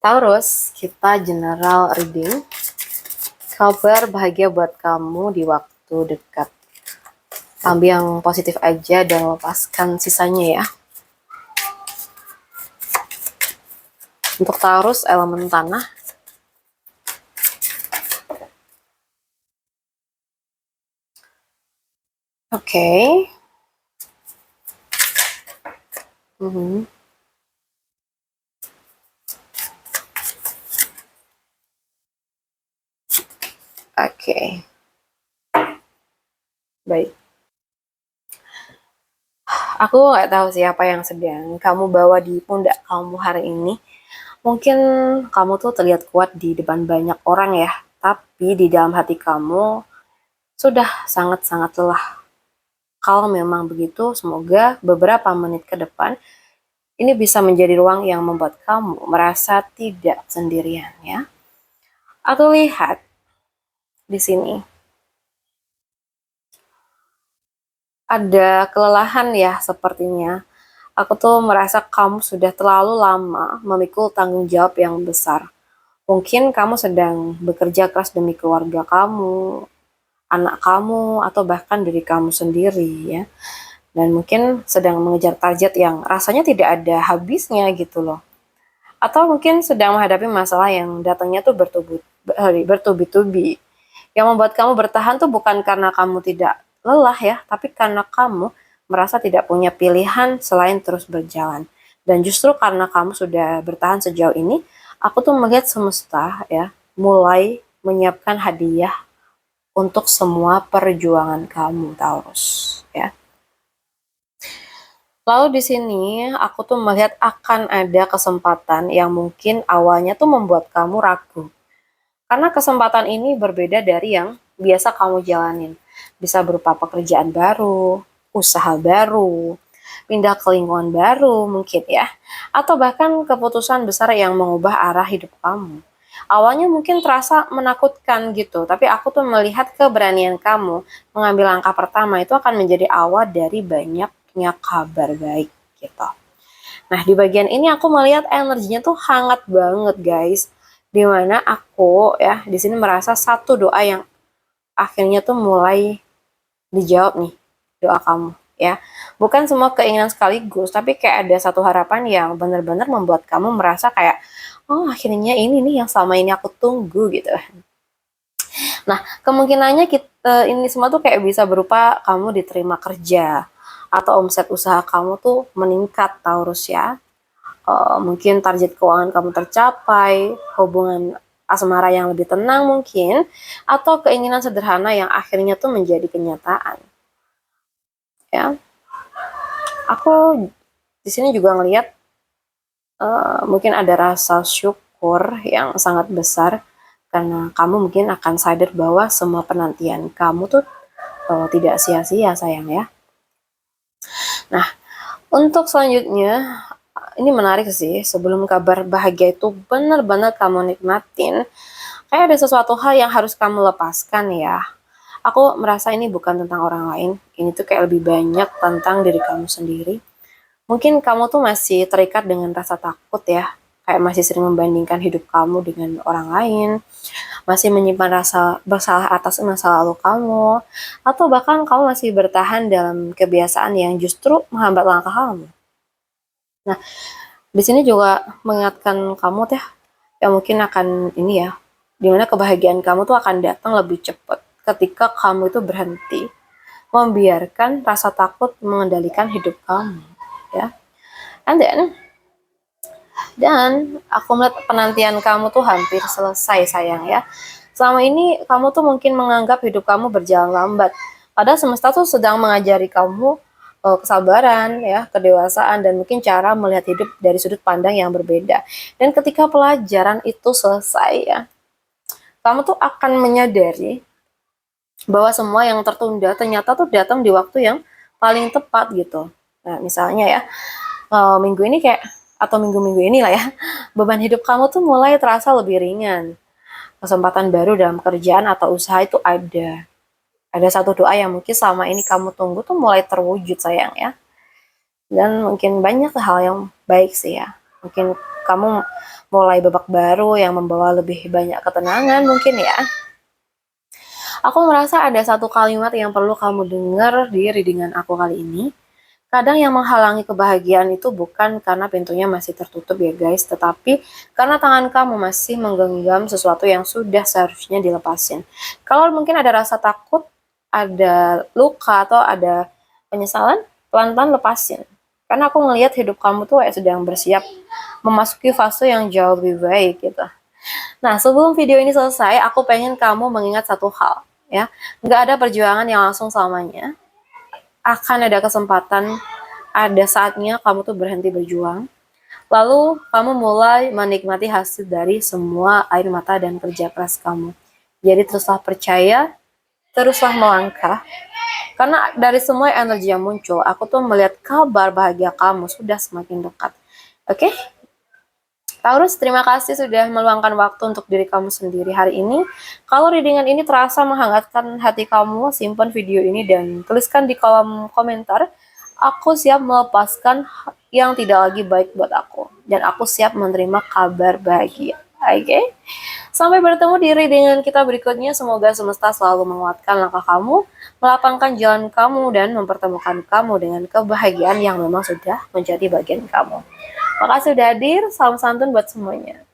Taurus, kita general reading. Kabar bahagia buat kamu di waktu dekat. Ambil yang positif aja dan lepaskan sisanya ya. Untuk Taurus, elemen tanah. Oke. Oke. Baik. Aku nggak tahu sih apa yang sedang kamu bawa di pundak kamu hari ini. Mungkin kamu tuh terlihat kuat di depan banyak orang ya, tapi di dalam hati kamu sudah sangat-sangat lelah. Kalau memang begitu, semoga beberapa menit ke depan ini bisa menjadi ruang yang membuat kamu merasa tidak sendirian ya. Aku lihat di sini ada kelelahan ya sepertinya. Aku tuh merasa kamu sudah terlalu lama memikul tanggung jawab yang besar. Mungkin kamu sedang bekerja keras demi keluarga kamu, anak kamu, atau bahkan diri kamu sendiri ya. Dan mungkin sedang mengejar target yang rasanya tidak ada habisnya gitu loh. Atau mungkin sedang menghadapi masalah yang datangnya tuh bertubi-tubi. Yang membuat kamu bertahan tuh bukan karena kamu tidak lelah ya, tapi karena kamu merasa tidak punya pilihan selain terus berjalan. Dan justru karena kamu sudah bertahan sejauh ini, aku tuh melihat semesta ya, mulai menyiapkan hadiah untuk semua perjuangan kamu, Taurus, ya. Lalu di sini aku tuh melihat akan ada kesempatan yang mungkin awalnya tuh membuat kamu ragu. Karena kesempatan ini berbeda dari yang biasa kamu jalanin. Bisa berupa pekerjaan baru, usaha baru, pindah ke lingkungan baru mungkin ya. Atau bahkan keputusan besar yang mengubah arah hidup kamu. Awalnya mungkin terasa menakutkan gitu, tapi aku tuh melihat keberanian kamu mengambil langkah pertama itu akan menjadi awal dari banyaknya kabar baik gitu. Nah, di bagian ini aku melihat energinya tuh hangat banget, guys. Dimana aku ya di sini merasa satu doa yang akhirnya tuh mulai dijawab nih, doa kamu ya. Bukan semua keinginan sekaligus, tapi kayak ada satu harapan yang benar-benar membuat kamu merasa kayak, oh akhirnya ini nih yang selama ini aku tunggu gitu. Nah, kemungkinannya ini semua tuh kayak bisa berupa kamu diterima kerja atau omset usaha kamu tuh meningkat, Taurus ya. Mungkin target keuangan kamu tercapai, hubungan asmara yang lebih tenang mungkin, atau keinginan sederhana yang akhirnya tuh menjadi kenyataan. Ya, aku di sini juga ngelihat mungkin ada rasa syukur yang sangat besar karena kamu mungkin akan sadar bahwa semua penantian kamu tuh tidak sia-sia sayang ya. Nah, untuk selanjutnya ini menarik sih, sebelum kabar bahagia itu benar-benar kamu nikmatin, kayak ada sesuatu hal yang harus kamu lepaskan ya. Aku merasa ini bukan tentang orang lain, ini tuh kayak lebih banyak tentang diri kamu sendiri. Mungkin kamu tuh masih terikat dengan rasa takut ya, kayak masih sering membandingkan hidup kamu dengan orang lain, masih menyimpan rasa bersalah atas masa lalu kamu, atau bahkan kamu masih bertahan dalam kebiasaan yang justru menghambat langkah kamu. Nah, di sini juga mengingatkan kamu teh yang mungkin akan ini ya, dimana kebahagiaan kamu tuh akan datang lebih cepat ketika kamu itu berhenti membiarkan rasa takut mengendalikan hidup kamu ya. And dan aku melihat penantian kamu tuh hampir selesai sayang ya. Selama ini kamu tuh mungkin menganggap hidup kamu berjalan lambat, padahal semesta tuh sedang mengajari kamu kesabaran ya, kedewasaan, dan mungkin cara melihat hidup dari sudut pandang yang berbeda. Dan ketika pelajaran itu selesai ya, kamu tuh akan menyadari bahwa semua yang tertunda ternyata tuh datang di waktu yang paling tepat gitu. Nah, misalnya ya, minggu ini kayak atau minggu-minggu ini lah ya, beban hidup kamu tuh mulai terasa lebih ringan. Kesempatan baru dalam kerjaan atau usaha itu ada. Ada satu doa yang mungkin selama ini kamu tunggu tuh mulai terwujud sayang ya. Dan mungkin banyak hal yang baik sih ya. Mungkin kamu mulai babak baru yang membawa lebih banyak ketenangan mungkin ya. Aku merasa ada satu kalimat yang perlu kamu dengar di readingan aku kali ini. Kadang yang menghalangi kebahagiaan itu bukan karena pintunya masih tertutup ya guys, tetapi karena tangan kamu masih menggenggam sesuatu yang sudah seharusnya dilepasin. Kalau mungkin ada rasa takut, ada luka, atau ada penyesalan, pelan-pelan lepasin. Karena aku ngelihat hidup kamu tuh kayak sedang bersiap memasuki fase yang jauh lebih baik gitu. Nah, sebelum video ini selesai, aku pengen kamu mengingat satu hal ya. Nggak ada perjuangan yang langsung selamanya. Akan ada kesempatan, ada saatnya kamu tuh berhenti berjuang. Lalu kamu mulai menikmati hasil dari semua air mata dan kerja keras kamu. Jadi teruslah percaya, teruslah melangkah. Karena dari semua energi yang muncul, aku tuh melihat kabar bahagia kamu sudah semakin dekat. Oke? Taurus, terima kasih sudah meluangkan waktu untuk diri kamu sendiri hari ini. Kalau readingan ini terasa menghangatkan hati kamu, simpan video ini dan tuliskan di kolom komentar. Aku siap melepaskan yang tidak lagi baik buat aku. Dan aku siap menerima kabar bahagia. Oke? Sampai bertemu di readingan kita berikutnya. Semoga semesta selalu menguatkan langkah kamu, melapangkan jalan kamu, dan mempertemukan kamu dengan kebahagiaan yang memang sudah menjadi bagian kamu. Makasih udah hadir, salam santun buat semuanya.